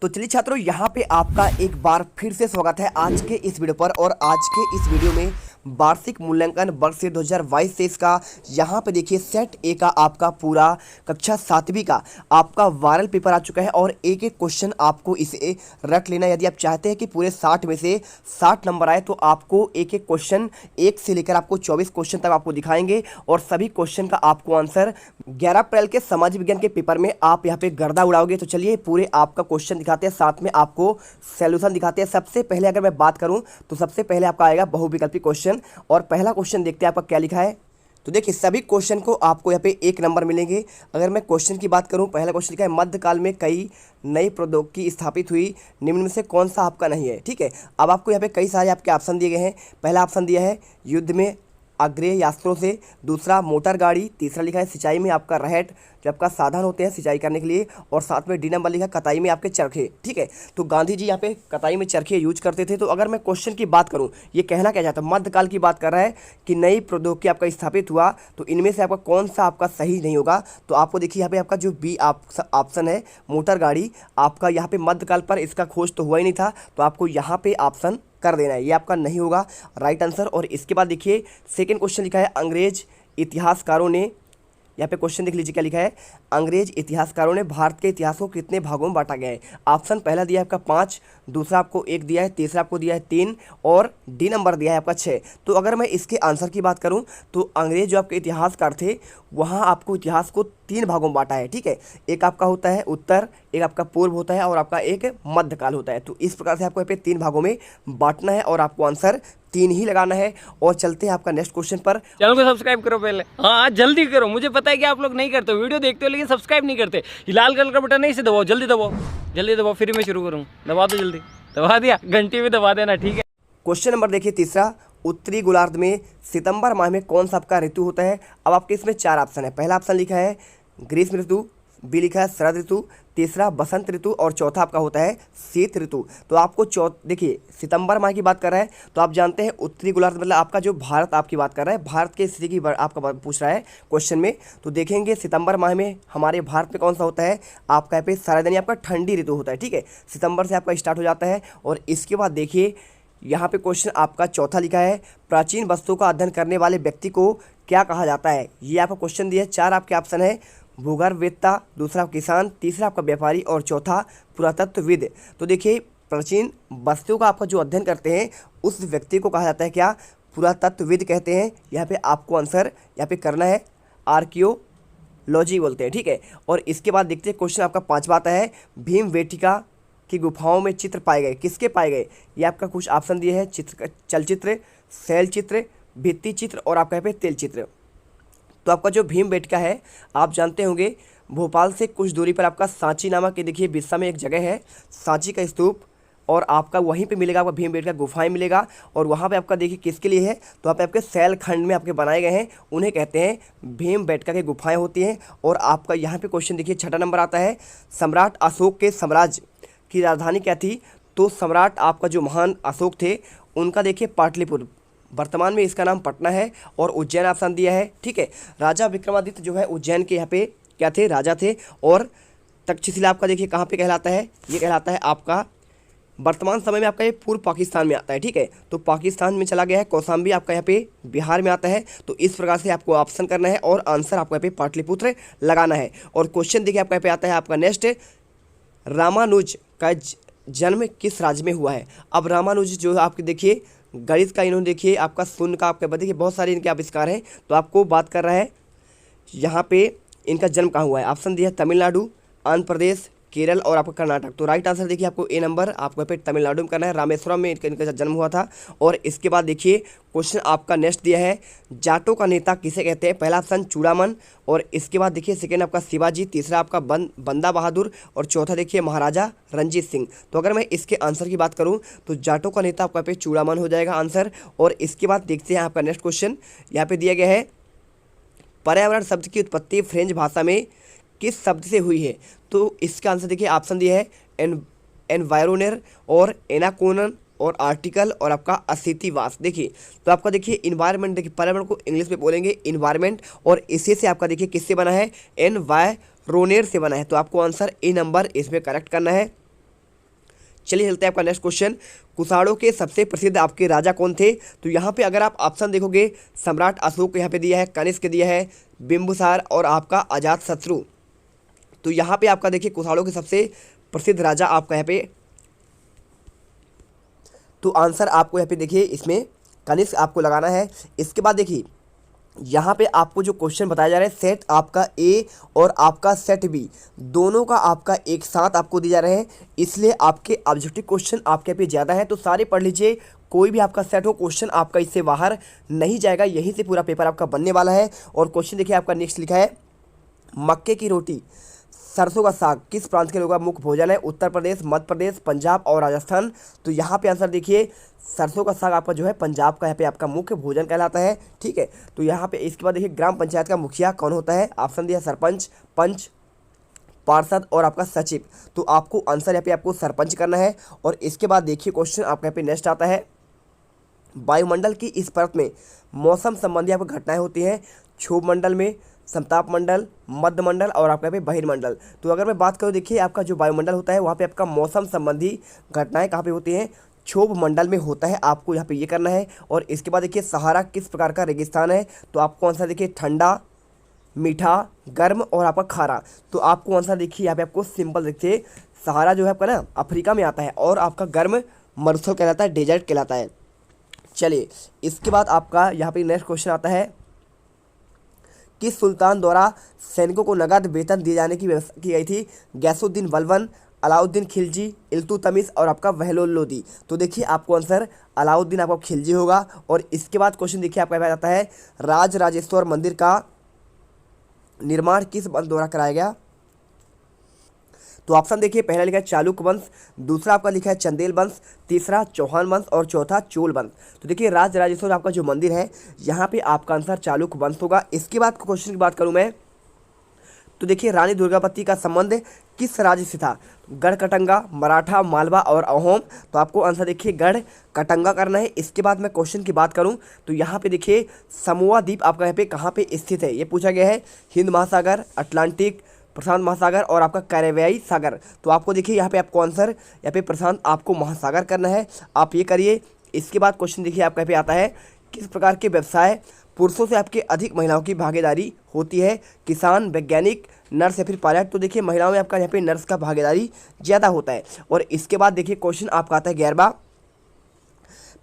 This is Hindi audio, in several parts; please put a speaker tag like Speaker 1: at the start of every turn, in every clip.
Speaker 1: तो चलिए छात्रों, यहाँ पे आपका एक बार फिर से स्वागत है आज के इस वीडियो पर। और आज के इस वीडियो में वार्षिक मूल्यांकन वर्ष से 2022 से इसका यहाँ पे देखिए सेट ए का आपका पूरा कक्षा 7वीं का आपका वायरल पेपर आ चुका है। और एक एक क्वेश्चन आपको इसे रख लेना। यदि आप चाहते हैं कि पूरे 60 में से 60 नंबर आए तो आपको एक एक क्वेश्चन 1 से लेकर आपको 24 क्वेश्चन तक आपको दिखाएंगे। और सभी क्वेश्चन का आपको आंसर 11 अप्रैल के समाज विज्ञान के पेपर में आप यहाँ पे गर्दा उड़ाओगे। तो चलिए पूरे आपका क्वेश्चन दिखाते हैं, साथ में आपको सॉल्यूशन दिखाते हैं। सबसे पहले अगर मैं बात करूं तो सबसे पहले आपका आएगा बहुविकल्पी क्वेश्चन। और पहला क्वेश्चन देखते हैं आपका क्या लिखा है। तो देखिए सभी क्वेश्चन को आपको यहाँ पे 1 नंबर मिलेंगे। अगर मैं क्वेश्चन की बात करूं, पहला क्वेश्चन लिखा है मध्यकाल में कई नई प्रौद्योगिकी स्थापित हुई, निम्न में से कौन सा आपका नहीं है। ठीक है, अब आपको यहाँ पे कई सारे आपके ऑप्शन दिए गए हैं। पहला ऑप्शन दिया है युद्ध में अग्रेय यास्त्रों से, दूसरा मोटर गाड़ी, तीसरा लिखा है सिंचाई में आपका रहट जो आपका साधन होते हैं सिंचाई करने के लिए, और साथ में डी नंबर लिखा कताई में आपके चरखे। ठीक है, तो गांधी जी यहाँ पे कताई में चरखे यूज करते थे। तो अगर मैं क्वेश्चन की बात करूँ, ये कहना क्या चाहता है, मध्यकाल की बात कर रहा है कि नई प्रौद्योगिकी आपका स्थापित हुआ, तो इनमें से आपका कौन सा आपका सही नहीं होगा। तो आपको देखिए यहाँ पे आपका जो बी ऑप्शन है मोटर गाड़ी, आपका यहाँ पे मध्यकाल पर इसका खोज तो हुआ ही नहीं था, तो आपको यहाँ पे ऑप्शन कर देना है, ये आपका नहीं होगा राइट आंसर। और इसके बाद देखिए सेकंड क्वेश्चन लिखा है अंग्रेज इतिहासकारों ने, यहाँ पे क्वेश्चन देख लीजिए क्या लिखा है, अंग्रेज इतिहासकारों ने भारत के इतिहास को कितने भागों में बांटा गया है। ऑप्शन पहला दिया है आपका 5, दूसरा आपको 1 दिया है, तीसरा आपको दिया है 3 और डी नंबर दिया है आपका 6। तो अगर मैं इसके आंसर की बात करूं तो अंग्रेज जो आपके इतिहासकार थे वहाँ आपको इतिहास को 3 भागों में बांटा है। ठीक है, एक आपका होता है उत्तर, एक आपका पूर्व होता है और आपका एक मध्यकाल होता है। तो इस प्रकार से आपको यहाँ पे 3 भागों में बांटना है और आपको आंसर 3 ही लगाना है। और चलते हैं आपका नेक्स्ट क्वेश्चन पर।
Speaker 2: चैनल को सब्सक्राइब करो पहले, हाँ जल्दी करो। मुझे पता है कि आप लोग नहीं करते हो, वीडियो देखते हो लेकिन सब्सक्राइब नहीं करते। ये लाल कलर का बटन नहीं, इसे दबाओ, जल्दी दबाओ, जल्दी दबाओ, फिर मैं शुरू करूँ। दबा दो जल्दी, दबा दिया, घंटी में दबा देना। ठीक है,
Speaker 1: क्वेश्चन नंबर देखिए तीसरा, उत्तरी गोलार्ध में सितंबर माह में कौन सा आपका ऋतु होता है। अब आपके इसमें 4 ऑप्शन है। पहला ऑप्शन लिखा है ग्रीष्म ऋतु, बी लिखा है शरद ऋतु, तीसरा बसंत ऋतु और चौथा आपका होता है शीत ऋतु। तो आपको देखिए सितंबर माह की बात कर रहा है, तो आप जानते हैं उत्तरी गोलार्ध मतलब आपका जो भारत आपकी बात कर रहा है, भारत के स्थिति की आपका पूछ रहा है क्वेश्चन में। तो देखेंगे सितंबर माह में हमारे भारत में कौन सा होता है, आपका यहाँ पे शरद यानी आपका ठंडी ऋतु होता है। ठीक है, सितंबर से आपका स्टार्ट हो जाता है। और इसके बाद देखिए यहाँ पे क्वेश्चन आपका चौथा लिखा है प्राचीन वस्तुओं का अध्ययन करने वाले व्यक्ति को क्या कहा जाता है। ये आपका क्वेश्चन दिया है, 4 आपके ऑप्शन है, भूगर्भवेत्ता, दूसरा किसान, तीसरा आपका व्यापारी और चौथा पुरातत्वविद। तो देखिए प्राचीन वस्तुओं का आपका जो अध्ययन करते हैं उस व्यक्ति को कहा जाता है क्या, पुरातत्वविद कहते हैं। यहाँ पे आपको आंसर यहाँ पे करना है आर्कियोलॉजी बोलते हैं। ठीक है, और इसके बाद देखते हैं क्वेश्चन आपका 5वां आता है भीमबेटका की गुफाओं में चित्र पाए गए, किसके पाए गए। ये आपका कुछ ऑप्शन दिए हैं, चित्र, चलचित्र, शैल चित्र, भित्ति चित्र और आपका यहाँ पे तेल चित्र। तो आपका जो भीमबेटका है आप जानते होंगे भोपाल से कुछ दूरी पर आपका सांची नामक देखिए बिस्सा में एक जगह है, सांची का स्तूप, और आपका वहीं पे मिलेगा आपका भीमबेटका गुफाएं मिलेगा। और वहाँ पे आपका देखिए किसके लिए है, तो वहाँ पे आपके शैल खंड में आपके बनाए गए हैं, उन्हें कहते हैं भीमबेटका की गुफाएं होती हैं। और आपका यहाँ पे क्वेश्चन देखिए 6ठा नंबर आता है, सम्राट अशोक के साम्राज्य की राजधानी क्या थी। तो सम्राट आपका जो महान अशोक थे उनका देखिए पाटलिपुत्र, वर्तमान में इसका नाम पटना है। और उज्जैन ऑप्शन दिया है। ठीक है, राजा विक्रमादित्य जो है उज्जैन के यहाँ पे क्या थे, राजा थे। और तक्षशिला आपका देखिए कहाँ पे कहलाता है, ये कहलाता है आपका वर्तमान समय में आपका ये पूर्व पाकिस्तान में आता है। ठीक है, तो पाकिस्तान में चला गया है। कौशाम्बी आपका यहाँ पे बिहार में आता है। तो इस प्रकार से आपको ऑप्शन करना है और आंसर आपको यहाँ पे पाटलिपुत्र लगाना है। और क्वेश्चन देखिए आपका यहाँ पे आता है आपका नेक्स्ट, रामानुज का जन्म किस राज्य में हुआ है। अब रामानुज जो आपके देखिए गणित का इन्होंने देखिए आपका शून्य का आपके देखिए बहुत सारे इनके आविष्कार हैं। तो आपको बात कर रहा है यहाँ पे इनका जन्म कहाँ हुआ है। ऑप्शन दिया है तमिलनाडु, आंध्र प्रदेश, केरल और आपका कर्नाटक। तो राइट आंसर देखिए आपको ए नंबर आपको यहाँ पे तमिलनाडु में करना है, रामेश्वरम में इनका जन्म हुआ था। और इसके बाद देखिए क्वेश्चन आपका नेक्स्ट दिया है जाटों का नेता किसे कहते हैं। पहला ऑप्शन चूड़ामन, और इसके बाद देखिए सेकेंड आपका शिवाजी, तीसरा आपका बंदा बहादुर और चौथा देखिए महाराजा रंजीत सिंह। तो अगर मैं इसके आंसर की बात करूं तो जाटों का नेता आपका यहाँ पे चूड़ामन हो जाएगा आंसर। और इसके बाद देखते हैं आपका नेक्स्ट क्वेश्चन, यहाँ पे दिया गया है पर्यावरण शब्द की उत्पत्ति फ्रेंच भाषा में किस शब्द से हुई है। तो इसका आंसर देखिए ऑप्शन दिया है एनवायरोनर और एनाकोनन और आर्टिकल और आपका अस्तित्ववास। देखिए तो आपका देखिए इन्वायरमेंट, देखिए पर्यावरण को इंग्लिश में बोलेंगे इन्वायरमेंट, और इसी से आपका देखिए किससे बना है, एनवायरोनर से बना है। तो आपको आंसर ए नंबर इसमें करेक्ट करना है। चलिए चलते हैं आपका नेक्स्ट क्वेश्चन। कुषाणों के सबसे प्रसिद्ध आपके राजा कौन थे? तो यहाँ पे अगर आप ऑप्शन देखोगे, सम्राट अशोक यहाँ पे दिया है, कनिष्क दिया है, बिंबुसार और आपका अजातशत्रु। तो यहाँ पे आपका देखिए कुषाणों के सबसे प्रसिद्ध राजा आपका यहाँ पे, तो आंसर आपको यहाँ पे देखिए इसमें कनिष्क आपको लगाना है। इसके बाद देखिए यहाँ पे आपको जो क्वेश्चन बताया जा रहा है, सेट आपका ए और आपका सेट बी दोनों का आपका एक साथ आपको दिए जा रहे हैं, इसलिए आपके ऑब्जेक्टिव क्वेश्चन आपके पे ज़्यादा है। तो सारे पढ़ लीजिए, कोई भी आपका सेट हो क्वेश्चन आपका इससे बाहर नहीं जाएगा, यहीं से पूरा पेपर आपका बनने वाला है। और क्वेश्चन देखिए आपका नेक्स्ट लिखा है, मक्के की रोटी सरसों का साग किस प्रांत के लोगों का मुख्य भोजन है? उत्तर प्रदेश, मध्य प्रदेश, पंजाब और राजस्थान। तो यहाँ पे आंसर देखिए, सरसों का साग आपका जो है पंजाब का यहाँ पे आपका मुख्य भोजन कहलाता है। ठीक है, तो यहाँ पे इसके बाद देखिए ग्राम पंचायत का मुखिया कौन होता है? ऑप्शन दिया सरपंच, पंच, पार्षद और आपका सचिव। तो आपको आंसर यहाँ पे आपको सरपंच करना है। और इसके बाद देखिए क्वेश्चन आपका यहाँ पे नेक्स्ट आता है, वायुमंडल की इस परत में मौसम संबंधी आपको घटनाएं होती हैं। क्षोभ मंडल में, समताप मंडल, मध्य मंडल और आपका पे बहिर्मंडल। तो अगर मैं बात करूँ देखिए आपका जो वायुमंडल होता है वहाँ पे आपका मौसम संबंधी घटनाएं कहाँ पे होती हैं? क्षोभ मंडल में होता है, आपको यहाँ पे ये करना है। और इसके बाद देखिए सहारा किस प्रकार का रेगिस्तान है? तो आपको आंसर देखिए ठंडा, मीठा, गर्म और आपका खारा। तो आपको आंसर देखिए यहाँ पे आपको सिंपल देखिए, सहारा जो है आपका ना अफ्रीका में आता है और आपका गर्म मरुस्थल कहलाता है, डेजर्ट कहलाता है। चलिए इसके बाद आपका यहाँ पे नेक्स्ट क्वेश्चन आता है, किस सुल्तान द्वारा सैनिकों को नगद वेतन दिए जाने की व्यवस्था की गई थी? गैसुद्दीन बलबन, अलाउद्दीन खिलजी, इल्तुतमिश और आपका वहलोल लोदी। तो देखिए आपको आंसर अलाउद्दीन आपका खिलजी होगा। और इसके बाद क्वेश्चन देखिए आपका पास आता है, राज राजेश्वर मंदिर का निर्माण किस वंश द्वारा कराया गया? तो ऑप्शन देखिए, पहला लिखा है चालुक्य वंश, दूसरा आपका लिखा है चंदेल वंश, तीसरा चौहान वंश और चौथा चोल वंश। तो देखिए राज राजेश्वर आपका जो मंदिर है यहाँ पे आपका आंसर चालुक्य वंश होगा। इसके बाद क्वेश्चन की बात करूँ मैं, तो देखिए रानी दुर्गावती का संबंध किस राज्य से था? गढ़कटंगा, मराठा, मालवा और अहोम। तो आपको आंसर देखिए गढ़कटंगा करना है। इसके बाद मैं क्वेश्चन की बात करूं तो यहाँ पे देखिए समोआ द्वीप आपका यहाँ पे कहाँ पे स्थित है? ये पूछा गया है, हिंद महासागर, अटलांटिक, प्रशांत महासागर और आपका कैरेबियाई सागर। तो आपको देखिए यहाँ पे आपको आंसर यहाँ पे प्रशांत आपको महासागर करना है, आप ये करिए। इसके बाद क्वेश्चन देखिए आपका यहाँ पे आता है, किस प्रकार के व्यवसाय पुरुषों से आपके अधिक महिलाओं की भागीदारी होती है? किसान, वैज्ञानिक, नर्स या फिर पायलट। तो देखिए महिलाओं में आपका यहाँ पे नर्स का भागीदारी ज़्यादा होता है। और इसके बाद देखिए क्वेश्चन आपका आता है 11वां।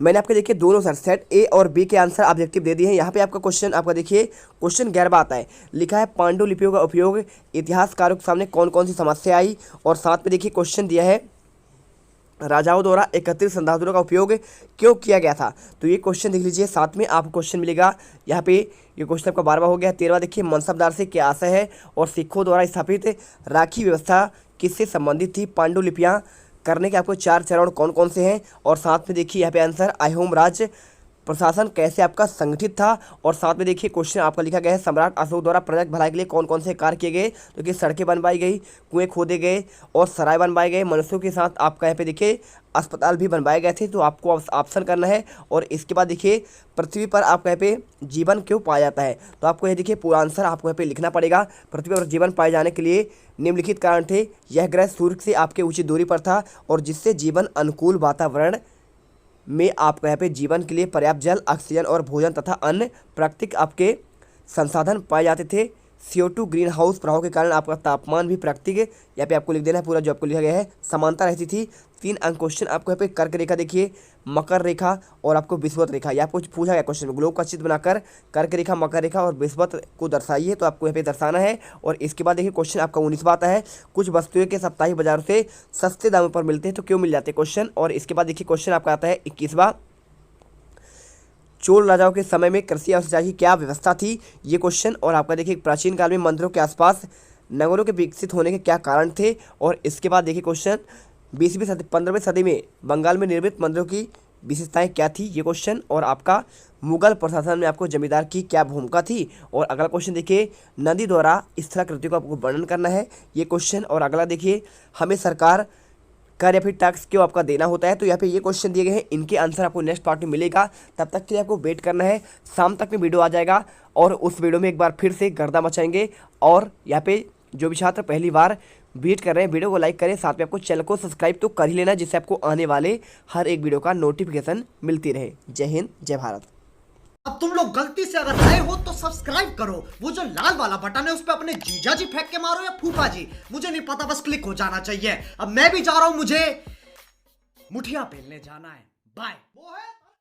Speaker 1: मैंने आपके देखिए दोनों सर सेट ए और बी के आंसर ऑब्जेक्टिव दे दिए हैं। यहाँ पे आपका क्वेश्चन आपका देखिए क्वेश्चन 11वां आता है, लिखा है पांडुलिपियों का उपयोग इतिहासकारों के सामने कौन कौन सी समस्या आई? और साथ में देखिए क्वेश्चन दिया है, राजाओं द्वारा एकत्रित संसाधनों का उपयोग क्यों किया गया था? तो ये क्वेश्चन देख लीजिए, साथ में आपको क्वेश्चन मिलेगा यहाँ पे, ये क्वेश्चन आपका 12वां हो गया। 13वां देखिए, मनसबदार से क्या आशय है? और सिखों द्वारा स्थापित राखी व्यवस्था किससे संबंधित थी? पांडुलिपियाँ करने के आपको 4 चरण कौन कौन से हैं? और साथ में देखिए यहाँ पे आंसर, अहोम राज्य प्रशासन कैसे आपका संगठित था? और साथ में देखिए क्वेश्चन आपका लिखा गया है, सम्राट अशोक द्वारा प्रजा की भलाई के लिए कौन कौन से कार्य किए गए? तो कि सड़कें बनवाई गई, कुएं खोदे गए और सराय बनवाए गए, मनुष्यों के साथ आपका यहाँ पे देखिए अस्पताल भी बनवाए गए थे। तो आपको ऑप्शन करना है। और इसके बाद देखिए पृथ्वी पर आपका यहाँ पे जीवन क्यों पाया जाता है? तो आपको ये देखिए पूरा आंसर आपको यहाँ पे लिखना पड़ेगा। पृथ्वी पर जीवन पाए जाने के लिए निम्नलिखित कारण थे, यह ग्रह सूर्य से आपके उचित दूरी पर था और जिससे जीवन अनुकूल वातावरण में आपको यहाँ पे जीवन के लिए पर्याप्त जल, ऑक्सीजन और भोजन तथा अन्य प्राकृतिक आपके संसाधन पाए जाते थे। CO2 ग्रीन हाउस प्रभाव के कारण आपका तापमान भी प्राकृतिक, यहाँ पे आपको लिख देना है पूरा जो आपको लिखा गया है, समानता रहती थी। 3 अंक क्वेश्चन आपको यहाँ पे कर्क रेखा देखिए, मकर रेखा और आपको विषुवत रेखा, यह आपको पूछा गया क्वेश्चन में, ग्लोब का चित्र बनाकर कर्क रेखा, मकर रेखा और विषुवत को दर्शाइए। तो आपको यहाँ पे दर्शाना है। और इसके बाद देखिए क्वेश्चन आपका 19वां आता है, कुछ वस्तुएं के साप्ताहिक बाजारों से सस्ते दामों पर मिलते हैं तो क्यों मिल जाते हैं क्वेश्चन। और इसके बाद देखिए क्वेश्चन आपका आता है 21वां, चोल राजाओं के समय में कृषि और सिंचाई की क्या व्यवस्था थी? ये क्वेश्चन। और आपका देखिए प्राचीन काल में मंदिरों के आसपास नगरों के विकसित होने के क्या कारण थे? और इसके बाद देखिए क्वेश्चन 20वीं सदी 15वीं सदी में बंगाल में निर्मित मंदिरों की विशेषताएं क्या थी? ये क्वेश्चन। और आपका मुगल प्रशासन में आपको जमींदार की क्या भूमिका थी? और अगला क्वेश्चन देखिए, नदी द्वारा स्थलाकृति को आपको वर्णन करना है, ये क्वेश्चन। और अगला देखिए, हमें सरकार कर या फिर टैक्स क्यों आपका देना होता है? तो यहाँ पे ये क्वेश्चन दिए गए हैं, इनके आंसर आपको नेक्स्ट पार्ट में मिलेगा। तब तक के लिए आपको वेट करना है, शाम तक में वीडियो आ जाएगा और उस वीडियो में एक बार फिर से गर्दा मचाएंगे। और यहाँ पे जो भी छात्र पहली बार वेट कर रहे हैं, वीडियो को लाइक करें, साथ में आपको चैनल को सब्सक्राइब तो कर ही लेना, जिससे आपको आने वाले हर एक वीडियो का नोटिफिकेशन मिलती रहे। जय हिंद, जय भारत।
Speaker 3: अब तुम लोग गलती से अगर नए हो तो सब्सक्राइब करो, वो जो लाल वाला बटन है उस पर अपने जीजा जी फेंक के मारो या फूफा जी, मुझे नहीं पता, बस क्लिक हो जाना चाहिए। अब मैं भी जा रहा हूं, मुझे मुठिया पेलने जाना है। बाय। वो है